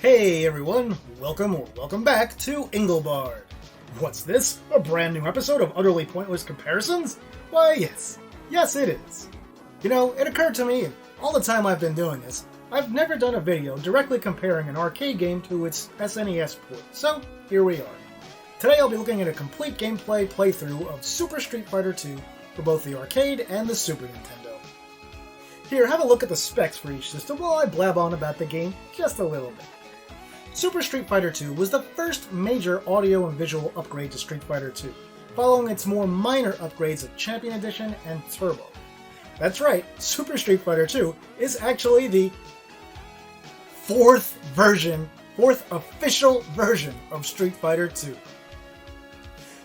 Hey everyone, welcome or welcome back to Engelbard. What's this? A brand new episode of utterly pointless comparisons? Why yes. Yes it is. You know, it occurred to me, all the time I've been doing this, I've never done a video directly comparing an arcade game to its SNES port, so here we are. Today I'll be looking at a complete gameplay playthrough of Super Street Fighter 2 for both the arcade and the Super Nintendo. Here, have a look at the specs for each system while I blab on about the game just a little bit. Super Street Fighter 2 was the first major audio and visual upgrade to Street Fighter 2, following its more minor upgrades of Champion Edition and Turbo. That's right, Super Street Fighter 2 is actually the fourth official version of Street Fighter 2.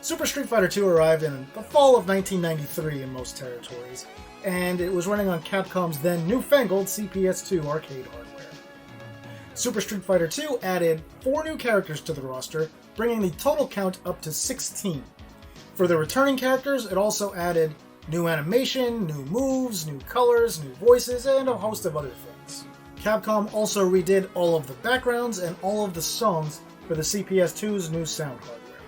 Super Street Fighter 2 arrived in the fall of 1993 in most territories, and it was running on Capcom's then newfangled CPS2 arcade hardware. Super Street Fighter 2 added 4 new characters to the roster, bringing the total count up to 16. For the returning characters, it also added new animation, new moves, new colors, new voices, and a host of other things. Capcom also redid all of the backgrounds and all of the songs for the CPS2's new sound hardware.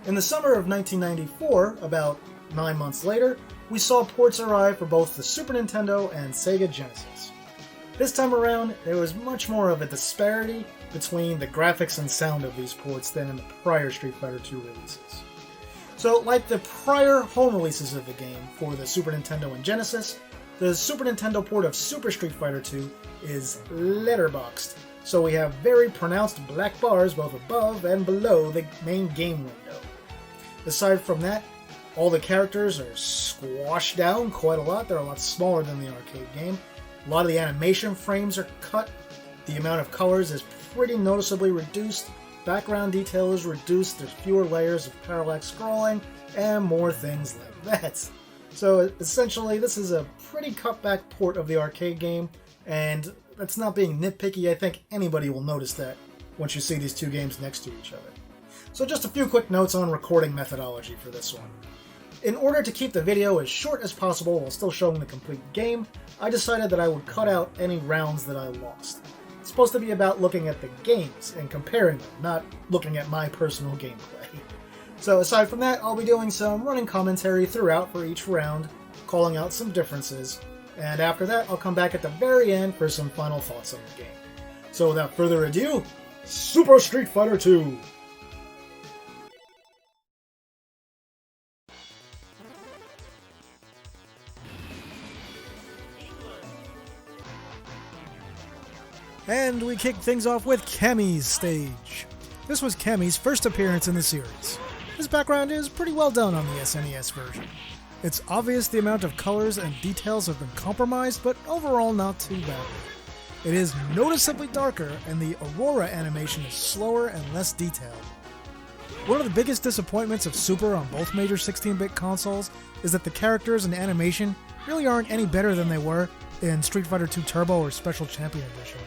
In the summer of 1994, about 9 months later, we saw ports arrive for both the Super Nintendo and Sega Genesis. This time around, there was much more of a disparity between the graphics and sound of these ports than in the prior Street Fighter 2 releases. So, like the prior home releases of the game for the Super Nintendo and Genesis, the Super Nintendo port of Super Street Fighter 2 is letterboxed, so we have very pronounced black bars both above and below the main game window. Aside from that, all the characters are squashed down quite a lot. They're a lot smaller than the arcade game. A lot of the animation frames are cut. The amount of colors is pretty noticeably reduced. Background detail is reduced. There's fewer layers of parallax scrolling and more things like that. So essentially, this is a pretty cut back port of the arcade game, and that's not being nitpicky. I think anybody will notice that once you see these two games next to each other. So just a few quick notes on recording methodology for this one. In order to keep the video as short as possible while still showing the complete game, I decided that I would cut out any rounds that I lost. It's supposed to be about looking at the games and comparing them, not looking at my personal gameplay. So aside from that, I'll be doing some running commentary throughout for each round, calling out some differences, and after that I'll come back at the very end for some final thoughts on the game. So without further ado, Super Street Fighter 2! And we kick things off with ChunLi Stage. This was ChunLi's first appearance in the series. His background is pretty well done on the SNES version. It's obvious the amount of colors and details have been compromised, but overall not too bad. It is noticeably darker, and the Aurora animation is slower and less detailed. One of the biggest disappointments of Super on both major 16-bit consoles is that the characters and animation really aren't any better than they were in Street Fighter 2 Turbo or Special Champion Edition.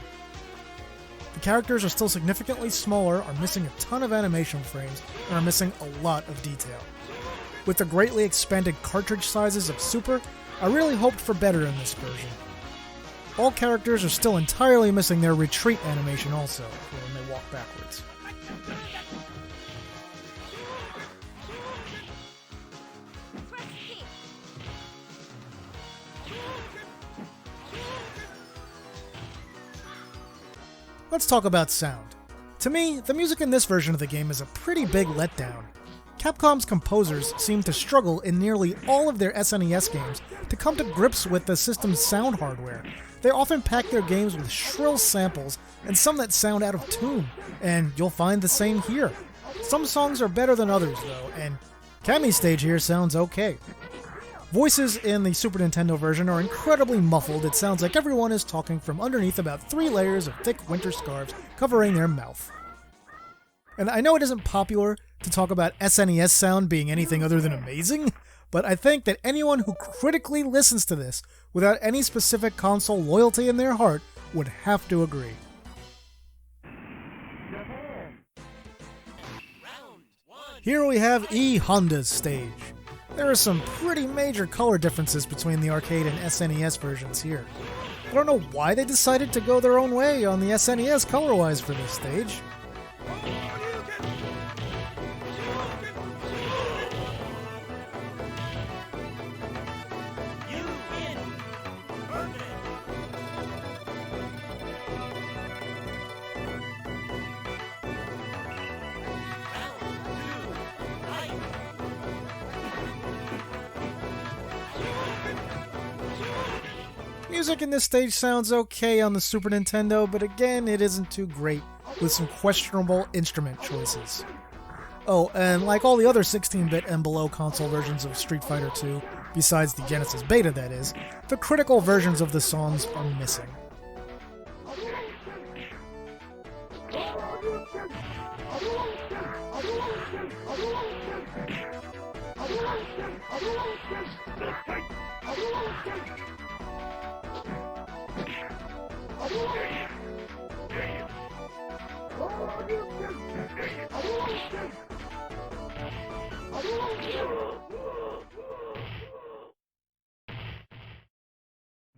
The characters are still significantly smaller, are missing a ton of animation frames, and are missing a lot of detail. With the greatly expanded cartridge sizes of Super, I really hoped for better in this version. All characters are still entirely missing their retreat animation also, when they walk backwards. Let's talk about sound. To me, the music in this version of the game is a pretty big letdown. Capcom's composers seem to struggle in nearly all of their SNES games to come to grips with the system's sound hardware. They often pack their games with shrill samples and some that sound out of tune, and you'll find the same here. Some songs are better than others though, and ChunLi Stage here sounds okay. Voices in the Super Nintendo version are incredibly muffled. It sounds like everyone is talking from underneath about 3 layers of thick winter scarves covering their mouth. And I know it isn't popular to talk about SNES sound being anything other than amazing, but I think that anyone who critically listens to this without any specific console loyalty in their heart would have to agree. Here we have EHonda Stage. There are some pretty major color differences between the arcade and SNES versions here. I don't know why they decided to go their own way on the SNES color-wise for this stage. Music in this stage sounds okay on the Super Nintendo, but again, it isn't too great, with some questionable instrument choices. Oh, and like all the other 16-bit and below console versions of Street Fighter II, besides the Genesis Beta that is, the critical versions of the songs are missing.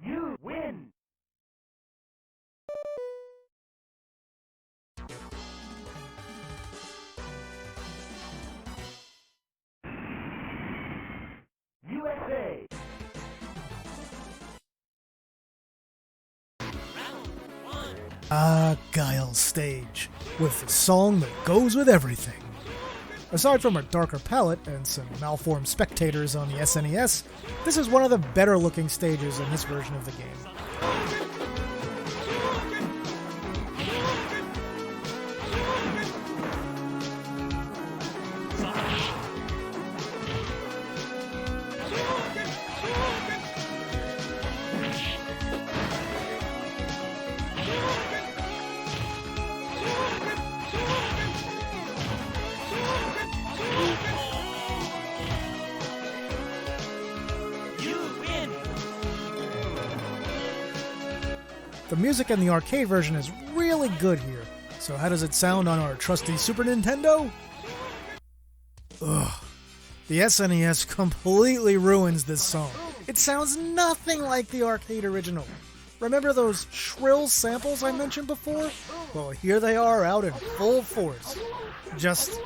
You win! USA! Guile Stage, with the song that goes with everything. Aside from a darker palette and some malformed spectators on the SNES, this is one of the better looking stages in this version of the game. The music in the arcade version is really good here, so how does it sound on our trusty Super Nintendo? Ugh. The SNES completely ruins this song. It sounds nothing like the arcade original. Remember those shrill samples I mentioned before? Well, here they are out in full force. Just,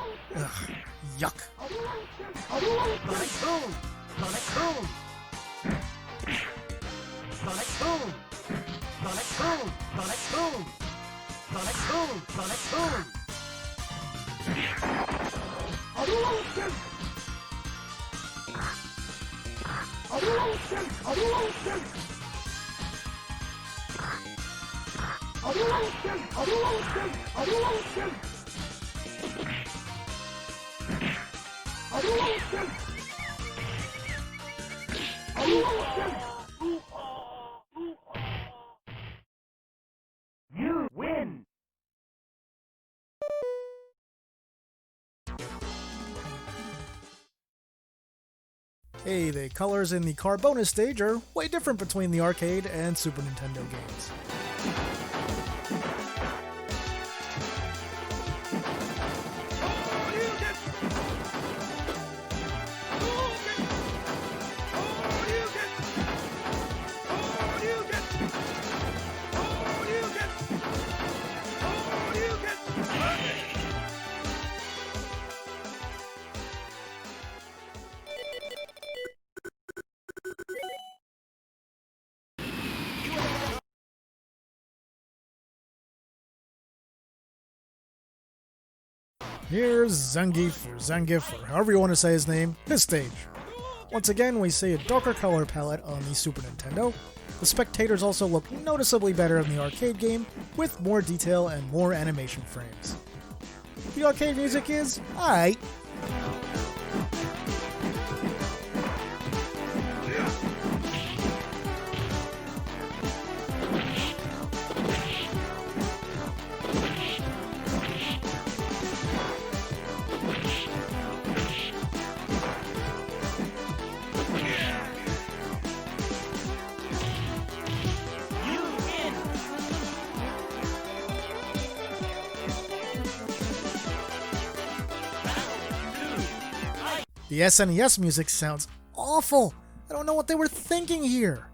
yuck. Sonic Boom! Sonic Boom! Sonic Boom! Sonic Boom! Evolution! Evolution! Evolution! Evolution! Evolution! Evolution! Evolution! Evolution! You win! Hey, the colors in the car bonus stage are way different between the arcade and Super Nintendo games. Here's Zangief, or however you want to say his name, his stage. Once again, we see a darker color palette on the Super Nintendo. The spectators also look noticeably better in the arcade game, with more detail and more animation frames. The arcade music is alright. The SNES music sounds awful. I don't know what they were thinking here.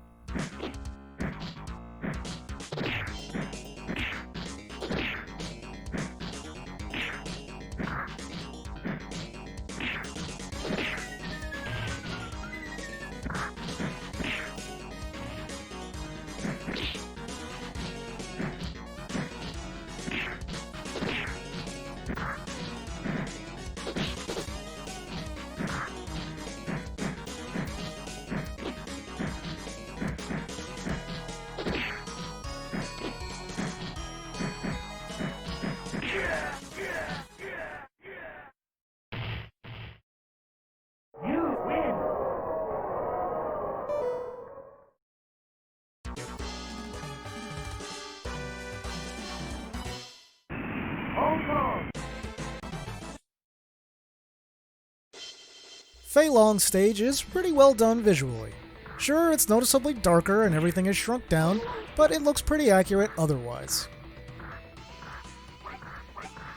Feilong Stage is pretty well done visually. Sure, it's noticeably darker and everything is shrunk down, but it looks pretty accurate otherwise.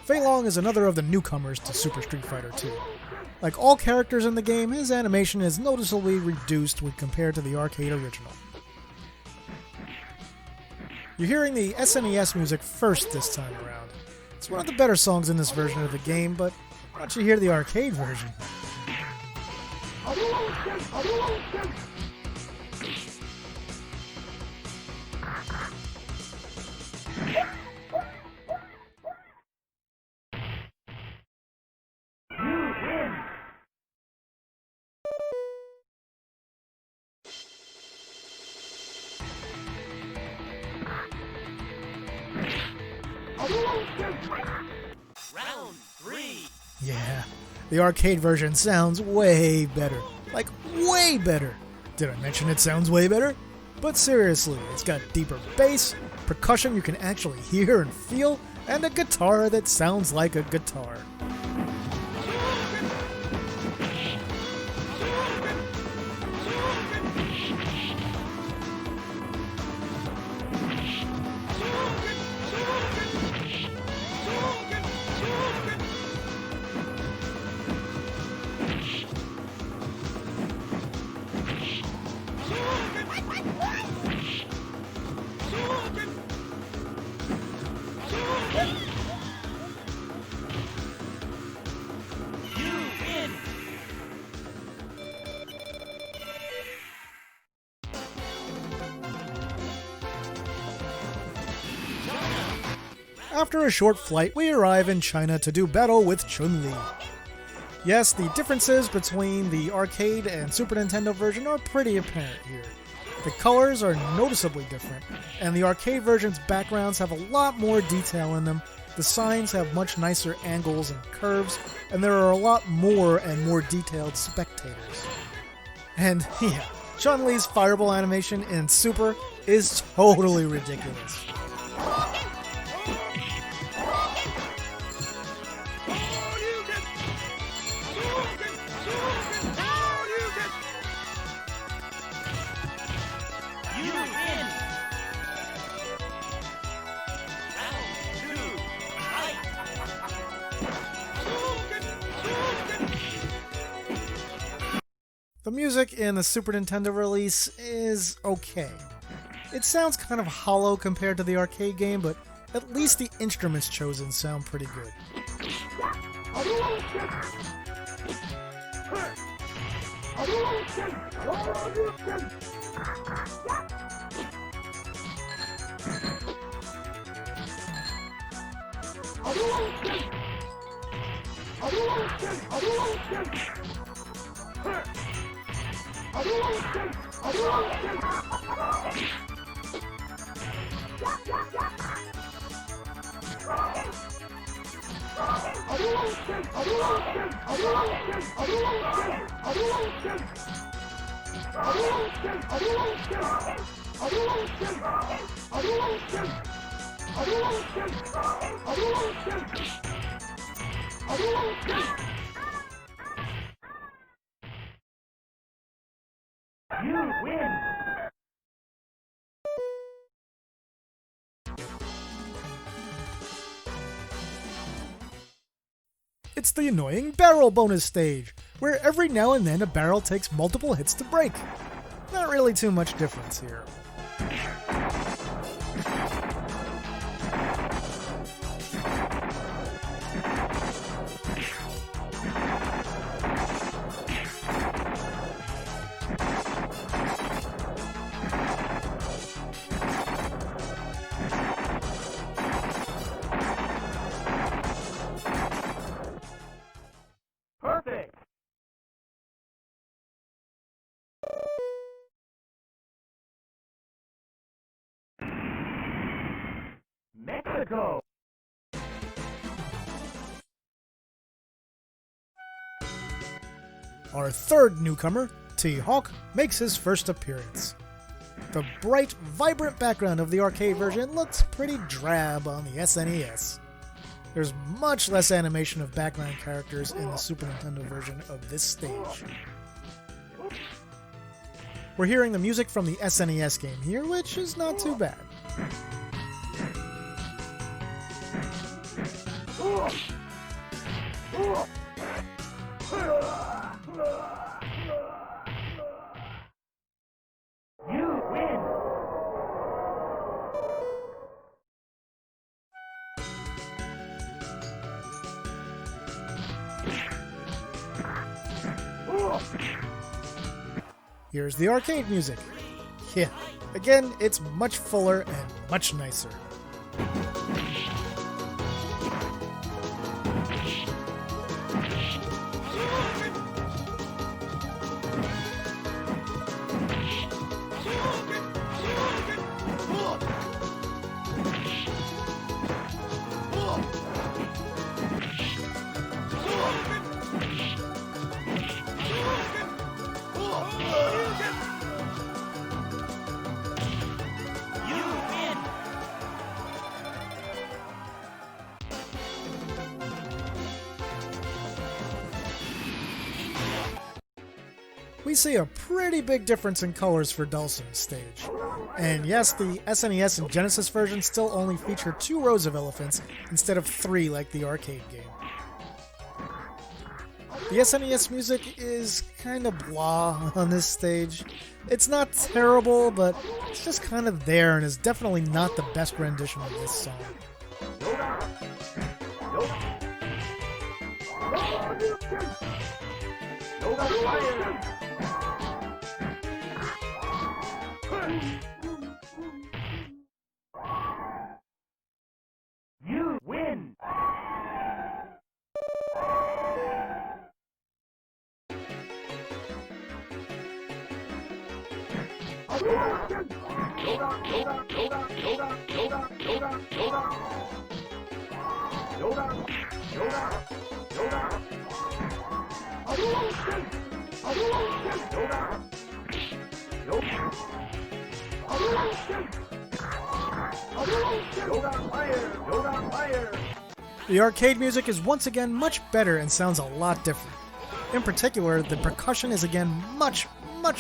Feilong is another of the newcomers to Super Street Fighter 2. Like all characters in the game, his animation is noticeably reduced when compared to the arcade original. You're hearing the SNES music first this time around. It's one of the better songs in this version of the game, but why don't you hear the arcade version? Round 3. Yeah, the arcade version sounds way better. Like, way better. Did I mention it sounds way better? But seriously, it's got deeper bass, percussion you can actually hear and feel, and a guitar that sounds like a guitar. After a short flight, we arrive in China to do battle with ChunLi. Yes, the differences between the arcade and Super Nintendo version are pretty apparent here. The colors are noticeably different, and the arcade version's backgrounds have a lot more detail in them, the signs have much nicer angles and curves, and there are a lot more and more detailed spectators. And yeah, ChunLi's fireball animation in Super is totally ridiculous. The music in the Super Nintendo release is okay. It sounds kind of hollow compared to the arcade game, but at least the instruments chosen sound pretty good. You win. It's the annoying barrel bonus stage, where every now and then a barrel takes multiple hits to break. Not really too much difference here. Perfect. Mexico. Our third newcomer, THawk, makes his first appearance. The bright, vibrant background of the arcade version looks pretty drab on the SNES. There's much less animation of background characters in the Super Nintendo version of this stage. We're hearing the music from the SNES game here, which is not too bad. You win. Here's the arcade music. Yeah, again, it's much fuller and much nicer. We see a pretty big difference in colors for Dolans Stage. And yes, the SNES and Genesis versions still only feature 2 rows of elephants instead of 3 like the arcade game. The SNES music is kind of blah on this stage. It's not terrible, but it's just kind of there and is definitely not the best rendition of this song. You win. The arcade music is once again much better and sounds a lot different. In particular, the percussion is again much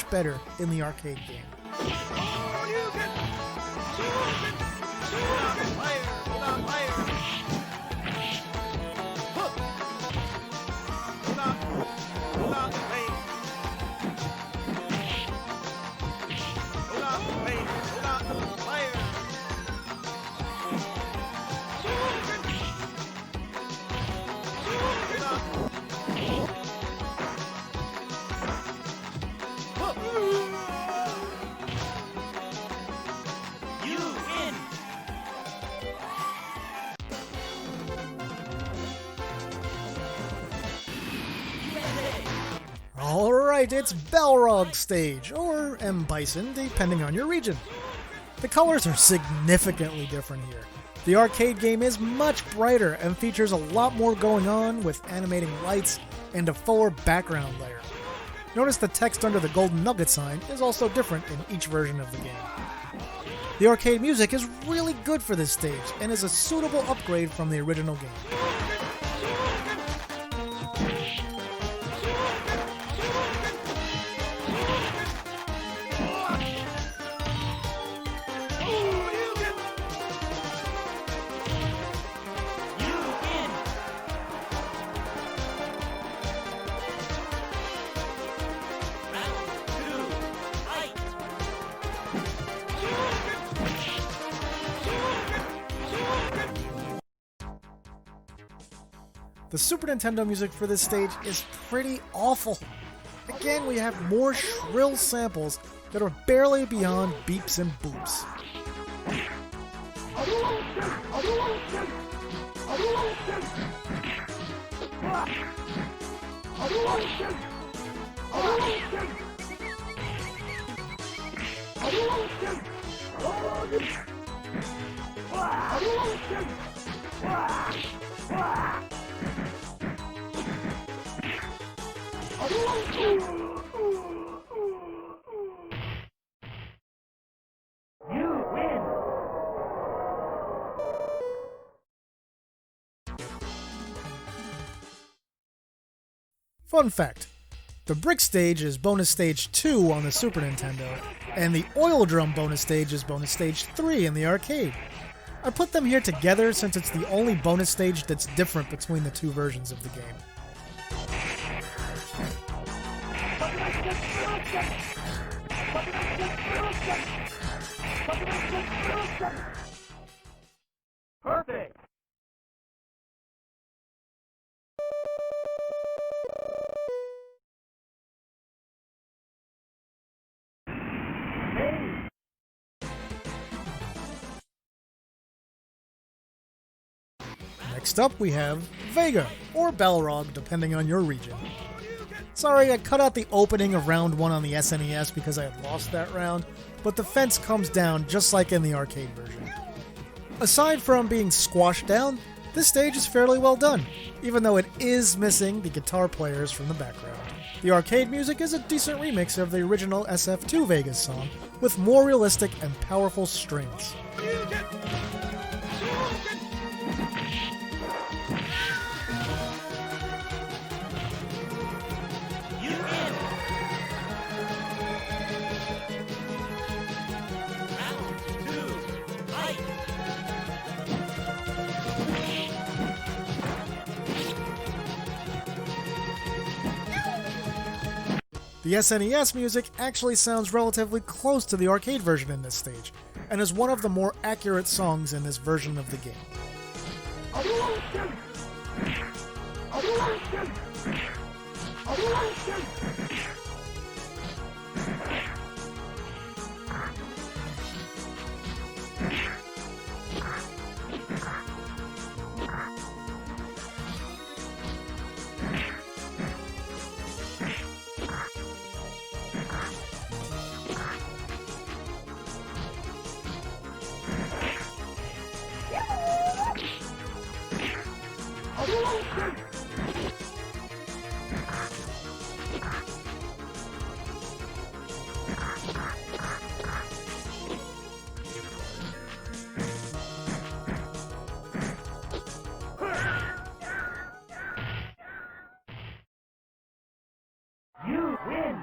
better in the arcade game. Alright, it's Bellrock Stage, or M. Bison, depending on your region. The colors are significantly different here. The arcade game is much brighter and features a lot more going on with animating lights and a fuller background layer. Notice the text under the golden nugget sign is also different in each version of the game. The arcade music is really good for this stage and is a suitable upgrade from the original game. The Super Nintendo music for this stage is pretty awful. Again, we have more shrill samples that are barely beyond beeps and boops. You win. Fun fact, the Brick Stage is Bonus Stage 2 on the Super Nintendo, and the Oil Drum Bonus Stage is Bonus Stage 3 in the arcade. I put them here together since it's the only bonus stage that's different between the two versions of the game. Perfect. Next up we have Vega, or Balrog, depending on your region. Sorry, I cut out the opening of round 1 on the SNES because I had lost that round, but the fence comes down just like in the arcade version. Aside from being squashed down, this stage is fairly well done, even though it is missing the guitar players from the background. The arcade music is a decent remix of the original SF2 Vegas song, with more realistic and powerful strings. The SNES music actually sounds relatively close to the arcade version in this stage, and is one of the more accurate songs in this version of the game. You win.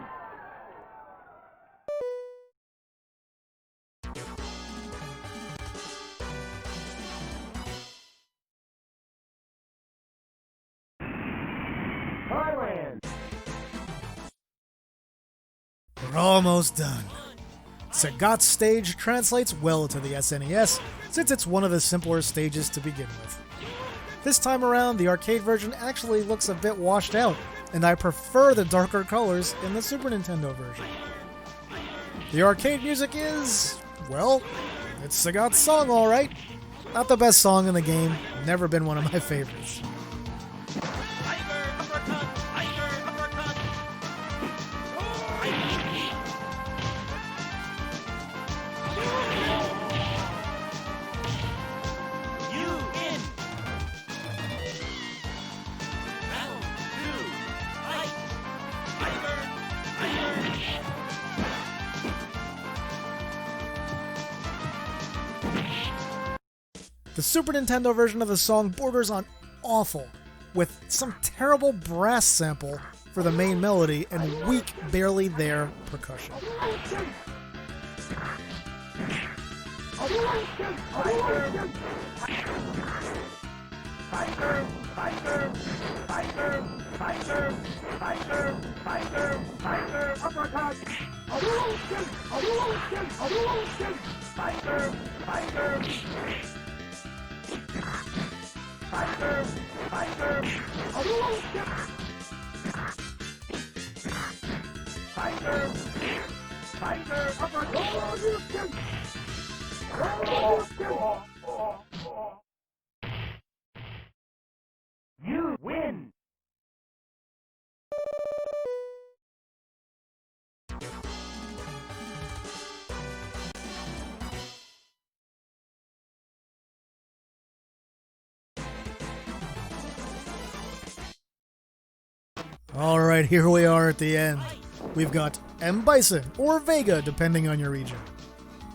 Thailand. We're almost done. Sagat Stage translates well to the SNES, since it's one of the simpler stages to begin with. This time around, the arcade version actually looks a bit washed out, and I prefer the darker colors in the Super Nintendo version. The arcade music is, well, it's Sagat's song alright. Not the best song in the game, never been one of my favorites. The Super Nintendo version of the song borders on awful, with some terrible brass sample for the main melody and weak, barely there percussion. You win. Alright, here we are at the end. We've got M. Bison, or Vega, depending on your region.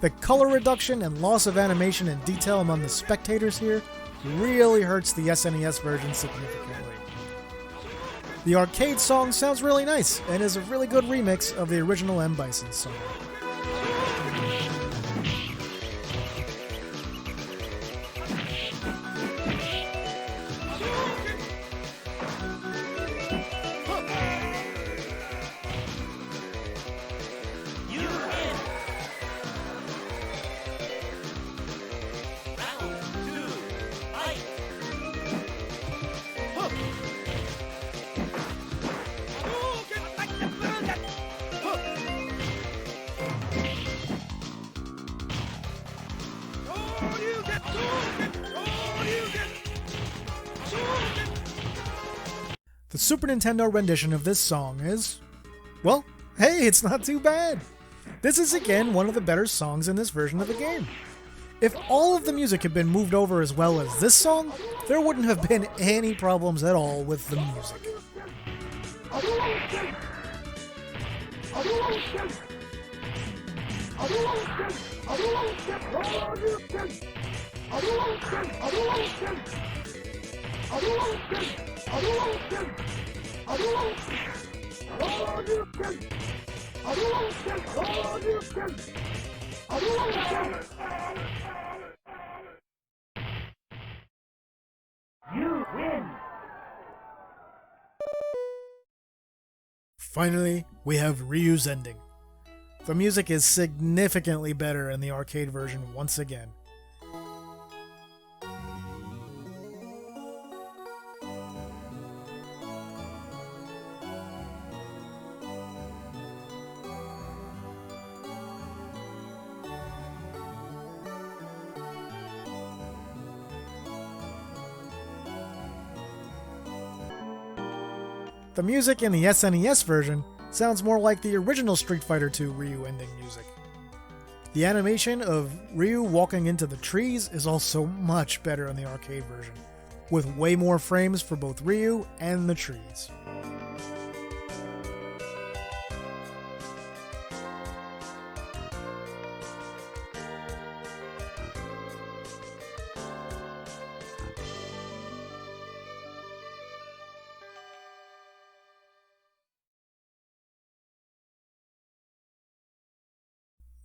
The color reduction and loss of animation and detail among the spectators here really hurts the SNES version significantly. The arcade song sounds really nice and is a really good remix of the original M. Bison song. The Super Nintendo rendition of this song is, well, hey, it's not too bad. This is again one of the better songs in this version of the game. If all of the music had been moved over as well as this song, there wouldn't have been any problems at all with the music. You win. Finally, we have Ryu's Ending. The music is significantly better in the arcade version once again. The music in the SNES version sounds more like the original Street Fighter II Ryu Ending music. The animation of Ryu walking into the trees is also much better in the arcade version, with way more frames for both Ryu and the trees.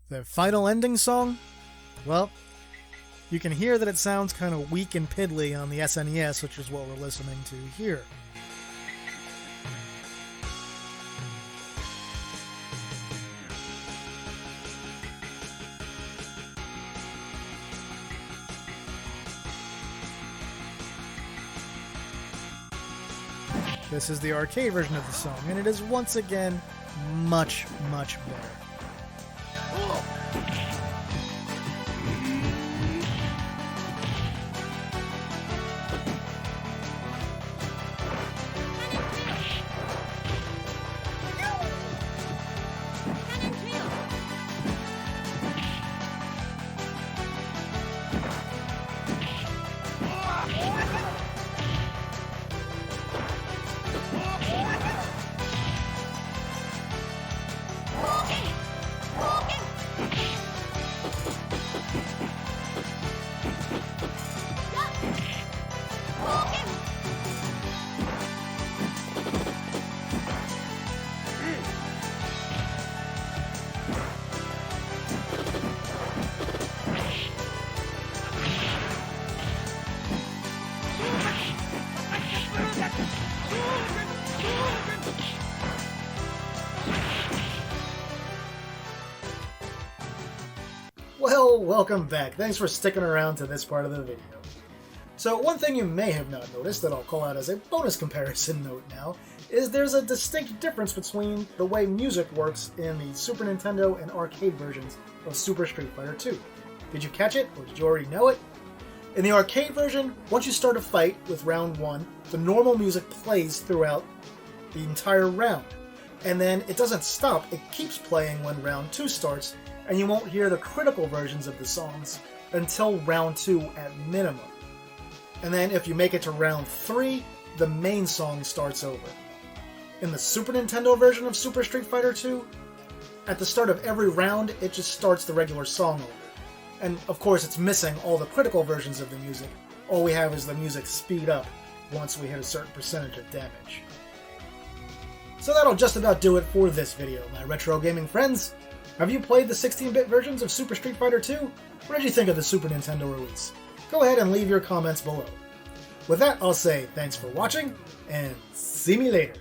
The final ending song? Well, you can hear that it sounds kind of weak and piddly on the SNES, which is what we're listening to here. This is the arcade version of the song, and it is once again much, much better. Well, welcome back. Thanks for sticking around to this part of the video. So one thing you may have not noticed that I'll call out as a bonus comparison note now is there's a distinct difference between the way music works in the Super Nintendo and arcade versions of Super Street Fighter 2. Did you catch it, or did you already know it? In the arcade version, once you start a fight with round 1, the normal music plays throughout the entire round. And then it doesn't stop, it keeps playing when round 2 starts, and you won't hear the critical versions of the songs until round 2 at minimum. And then if you make it to round 3, the main song starts over. In the Super Nintendo version of Super Street Fighter 2, at the start of every round, it just starts the regular song over. And of course it's missing all the critical versions of the music. All we have is the music speed up once we hit a certain percentage of damage. So that'll just about do it for this video, my retro gaming friends. Have you played the 16-bit versions of Super Street Fighter 2? What did you think of the Super Nintendo release? Go ahead and leave your comments below. With that, I'll say thanks for watching, and see me later.